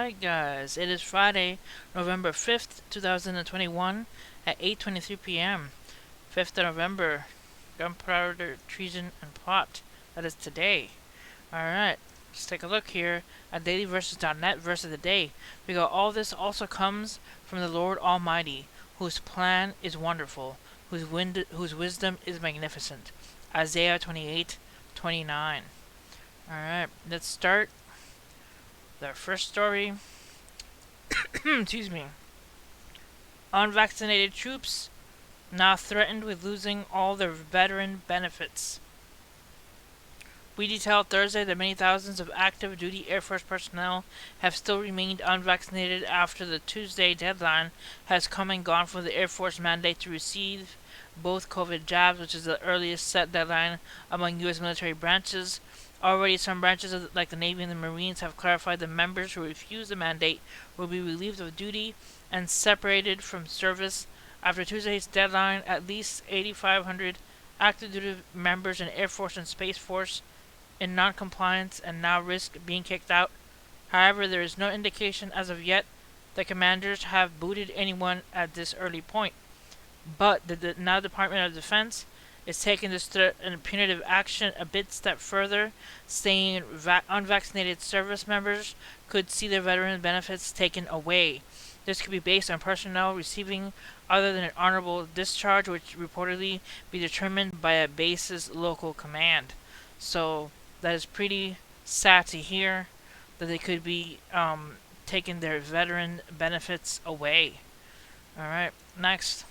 Alright guys, it is Friday, November 5th, 2021 at 8:23 p.m. 5th of November, Gunpowder, Treason, and Plot. That is today. Alright, let's take a look here at dailyverses.net verse of the day. We got all this also comes from the Lord Almighty, whose plan is wonderful, whose wisdom is magnificent. Isaiah 28:29. Alright, let's start the first story. Excuse me. Unvaccinated troops now threatened with losing all their veteran benefits. We detailed Thursday that many thousands of active duty Air Force personnel have still remained unvaccinated after the Tuesday deadline has come and gone for the Air Force mandate to receive both COVID jabs, which is the earliest set deadline among U.S. military branches. Already, some branches, like the Navy and the Marines, have clarified that members who refuse the mandate will be relieved of duty and separated from service. After Tuesday's deadline, at least 8,500 active duty members in Air Force and Space Force in non-compliance and now risk being kicked out. However, there is no indication as of yet that commanders have booted anyone at this early point. But the now Department of Defense is taking this threat and punitive action a bit step further, saying unvaccinated service members could see their veteran benefits taken away. This could be based on personnel receiving other than an honorable discharge, which reportedly be determined by a base's local command. So that is pretty sad to hear that they could be taking their veteran benefits away. Alright, next.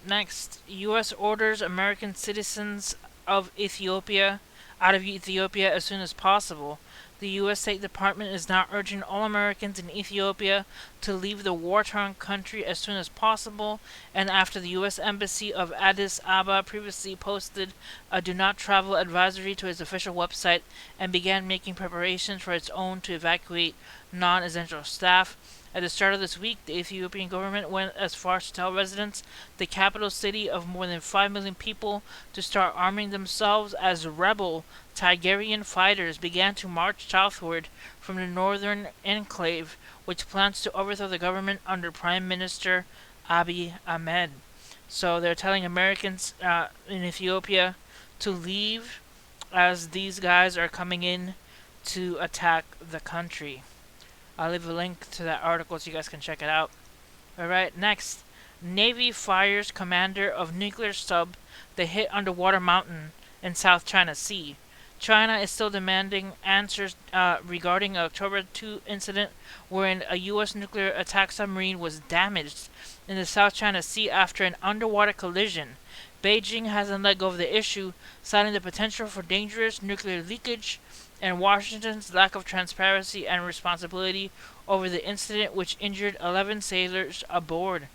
Next, U.S. orders American citizens of Ethiopia out of Ethiopia as soon as possible. The U.S. State Department is now urging all Americans in Ethiopia to leave the war-torn country as soon as possible, and after the U.S. Embassy of Addis Ababa previously posted a do not travel advisory to its official website and began making preparations for its own to evacuate non-essential staff. At the start of this week, the Ethiopian government went as far as to tell residents, the capital city of more than 5 million people, to start arming themselves as rebel Tigrayan fighters began to march southward from the northern enclave, which plans to overthrow the government under Prime Minister Abiy Ahmed. So they're telling Americans in Ethiopia to leave as these guys are coming in to attack the country. I'll leave a link to that article so you guys can check it out. Alright, next. Navy fires commander of nuclear sub that hit underwater mountain in South China Sea. China is still demanding answers regarding an October 2 incident wherein a U.S. nuclear attack submarine was damaged in the South China Sea after an underwater collision. Beijing hasn't let go of the issue, citing the potential for dangerous nuclear leakage and Washington's lack of transparency and responsibility over the incident, which injured 11 sailors aboard.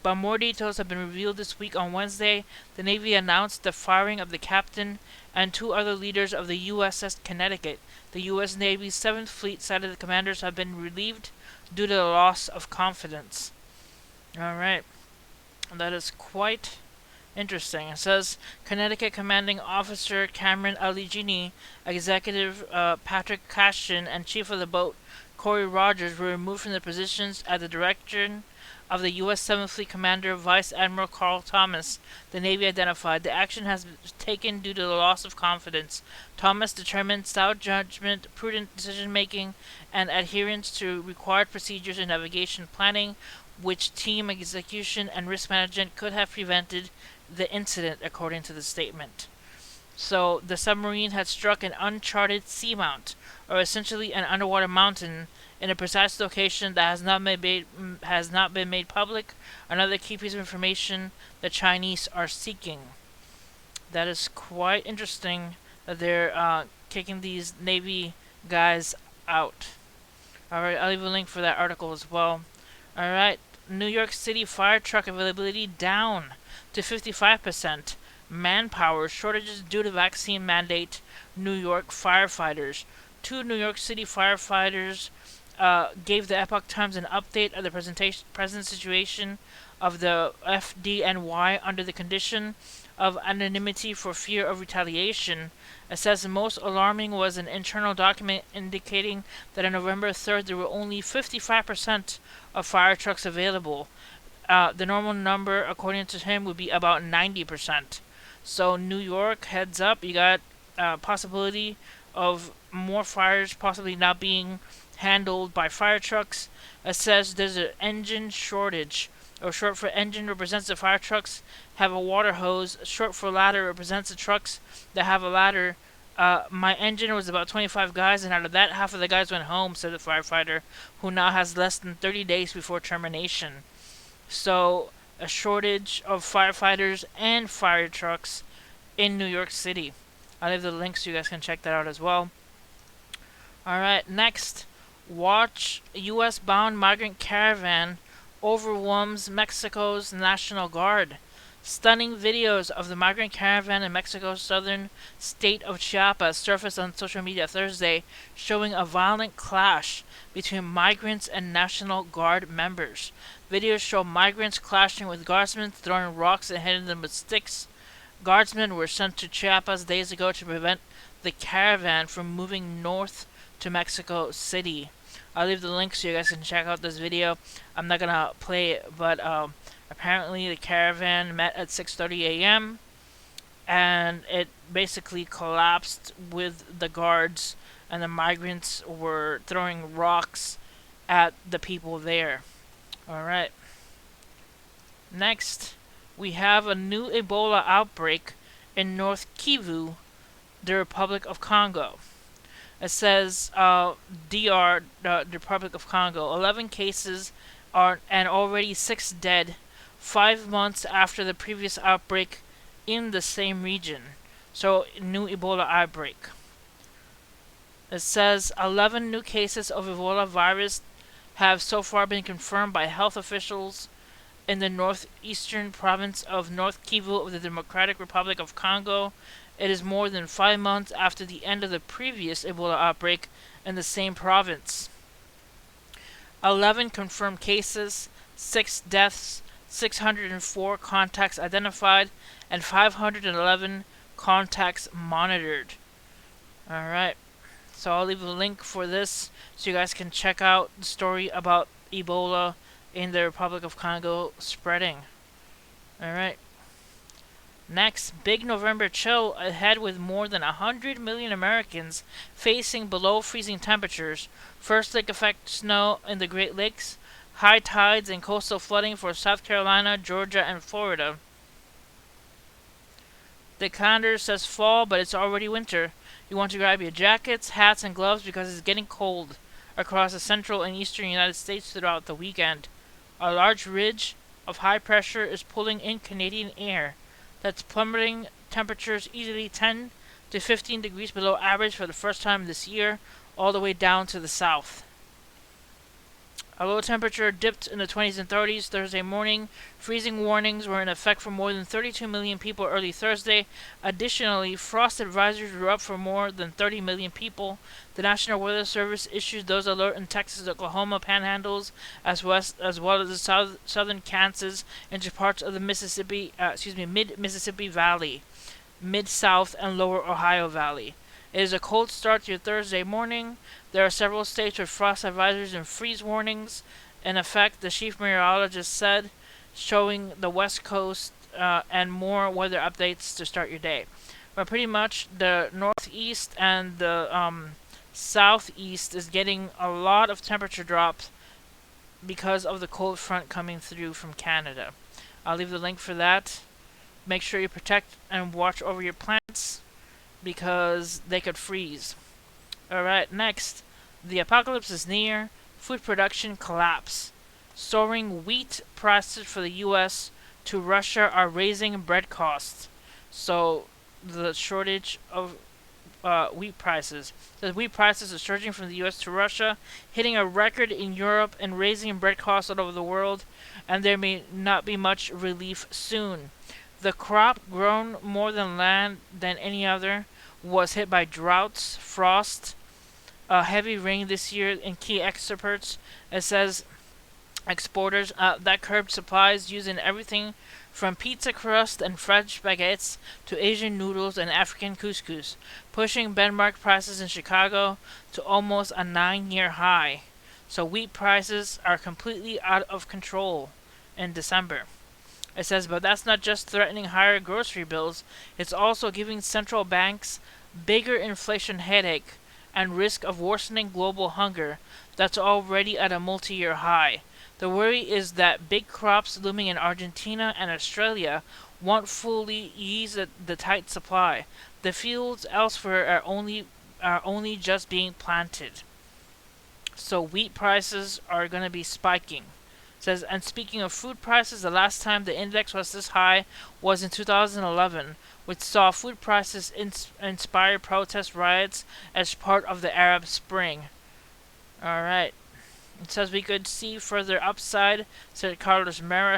But more details have been revealed this week. On Wednesday, the Navy announced the firing of the captain and 2 other leaders of the USS Connecticut. The U.S. Navy's 7th Fleet cited the commanders have been relieved due to the loss of confidence. Alright, that is quite interesting. It says Connecticut Commanding Officer Cameron Aligini, Executive Patrick Cashin, and Chief of the boat Corey Rogers were removed from their positions at the direction of the U.S. 7th Fleet Commander Vice Admiral Carl Thomas. The Navy identified the action has been taken due to the loss of confidence. Thomas determined sound judgment, prudent decision-making, and adherence to required procedures in navigation planning, which team execution and risk management could have prevented the incident, according to the statement. So the submarine had struck an uncharted seamount, or essentially an underwater mountain, in a precise location that has not been made public. Another key piece of information the Chinese are seeking. That is quite interesting that they're kicking these Navy guys out. Alright, I'll leave a link for that article as well. Alright, New York City fire truck availability down to 55%. Manpower shortages due to vaccine mandate. New York firefighters. 2 New York City firefighters gave the Epoch Times an update of the present situation of the FDNY under the condition of anonymity for fear of retaliation. It says the most alarming was an internal document indicating that on November 3rd there were only 55% of fire trucks available. The normal number, according to him, would be about 90%. So New York, heads up, you got possibility of more fires possibly not being handled by fire trucks. It says there's an engine shortage, or short for engine represents the fire trucks have a water hose. Short for ladder represents the trucks that have a ladder. My engine was about 25 guys, and out of that, half of the guys went home, said the firefighter, who now has less than 30 days before termination. So, a shortage of firefighters and fire trucks in New York City. I'll leave the link so you guys can check that out as well. Alright, next. Watch U.S. bound migrant caravan overwhelms Mexico's National Guard. Stunning videos of the migrant caravan in Mexico's southern state of Chiapas surfaced on social media Thursday, showing a violent clash between migrants and National Guard members. Videos show migrants clashing with guardsmen, throwing rocks and hitting them with sticks. Guardsmen were sent to Chiapas days ago to prevent the caravan from moving north to Mexico City. I'll leave the link so you guys can check out this video. I'm not gonna play it, but apparently the caravan met at 6:30 a.m. and it basically collapsed with the guards, and the migrants were throwing rocks at the people there. Alright. Next, we have a new Ebola outbreak in North Kivu, the Republic of Congo. It says DR, the Republic of Congo, 11 cases are and already 6 dead, 5 months after the previous outbreak in the same region. So, new Ebola outbreak. It says 11 new cases of Ebola virus have so far been confirmed by health officials in the northeastern province of North Kivu of the Democratic Republic of Congo. It is more than 5 months after the end of the previous Ebola outbreak in the same province. 11 confirmed cases, 6 deaths, 604 contacts identified, and 511 contacts monitored. Alright, so I'll leave a link for this so you guys can check out the story about Ebola in the Republic of Congo spreading. Alright. Next, big November chill ahead with more than 100 million Americans facing below freezing temperatures. First lake effect snow in the Great Lakes, high tides and coastal flooding for South Carolina, Georgia, and Florida. The calendar says fall, but it's already winter. You want to grab your jackets, hats, and gloves because it's getting cold across the central and eastern United States throughout the weekend. A large ridge of high pressure is pulling in Canadian air. That's plummeting temperatures easily 10 to 15 degrees below average for the first time this year, all the way down to the south. A low temperature dipped in the 20s and 30s Thursday morning. Freezing warnings were in effect for more than 32 million people early Thursday. Additionally, frost advisories were up for more than 30 million people. The National Weather Service issued those alerts in Texas, Oklahoma panhandles, as well as the southern Kansas, into parts of the mid-Mississippi Valley, mid-South, and lower Ohio Valley. It is a cold start to your Thursday morning. There are several states with frost advisories and freeze warnings in effect, the chief meteorologist said, showing the West Coast and more weather updates to start your day. But pretty much the northeast and the southeast is getting a lot of temperature drops because of the cold front coming through from Canada. I'll leave the link for that. Make sure you protect and watch over your plants because they could freeze. Alright, next. The apocalypse is near. Food production collapse. Soaring wheat prices for the U.S. to Russia are raising bread costs. So, the shortage of wheat prices. The wheat prices are surging from the U.S. to Russia, hitting a record in Europe and raising bread costs all over the world, and there may not be much relief soon. The crop, grown more than land than any other, was hit by droughts, frost, heavy rain this year in key exports. It says exporters that curbed supplies using everything from pizza crust and French baguettes to Asian noodles and African couscous, pushing benchmark prices in Chicago to almost a 9-year high. So wheat prices are completely out of control in December. It says, but that's not just threatening higher grocery bills, it's also giving central banks bigger inflation headache and risk of worsening global hunger that's already at a multi-year high. The worry is that big crops looming in Argentina and Australia won't fully ease the tight supply. The fields elsewhere are only just being planted. So wheat prices are going to be spiking. It says, and speaking of food prices, the last time the index was this high was in 2011, which saw food prices inspire protest riots as part of the Arab Spring. All right. It says we could see further upside, said Carlos Mera,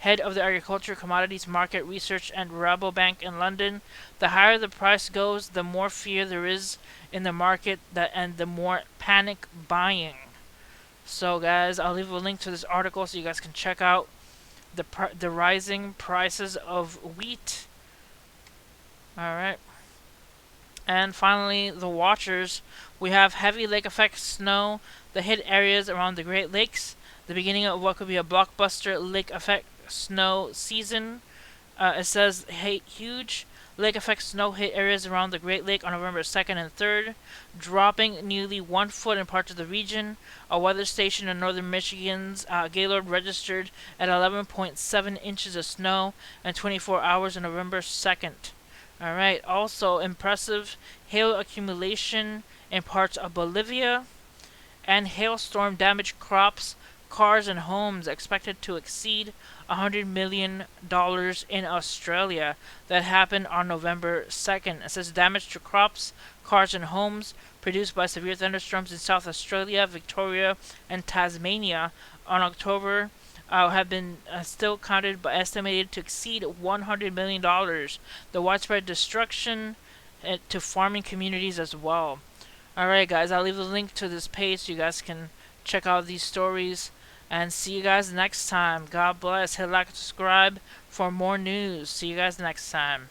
head of the Agriculture Commodities Market Research and Rabobank in London. The higher the price goes, the more fear there is in the market and the more panic buying. So, guys, I'll leave a link to this article so you guys can check out the rising prices of wheat. All right. And finally, the watchers. We have heavy lake effect snow that hit areas around the Great Lakes. The beginning of what could be a blockbuster lake effect snow season. It says huge lake effect snow hit areas around the Great Lake on November 2nd and 3rd, dropping nearly 1 foot in parts of the region. A weather station in northern Michigan's Gaylord registered at 11.7 inches of snow in 24 hours on November 2nd. Alright, also impressive hail accumulation in parts of Bolivia, and hailstorm damaged crops, cars, and homes expected to exceed $100 million in Australia. That happened on November 2nd. It says damage to crops, cars, and homes produced by severe thunderstorms in South Australia, Victoria, and Tasmania on October have been still counted but estimated to exceed $100 million. The widespread destruction to farming communities as well. Alright, guys, I'll leave a link to this page so you guys can check out these stories. And see you guys next time. God bless. Hit like and subscribe for more news. See you guys next time.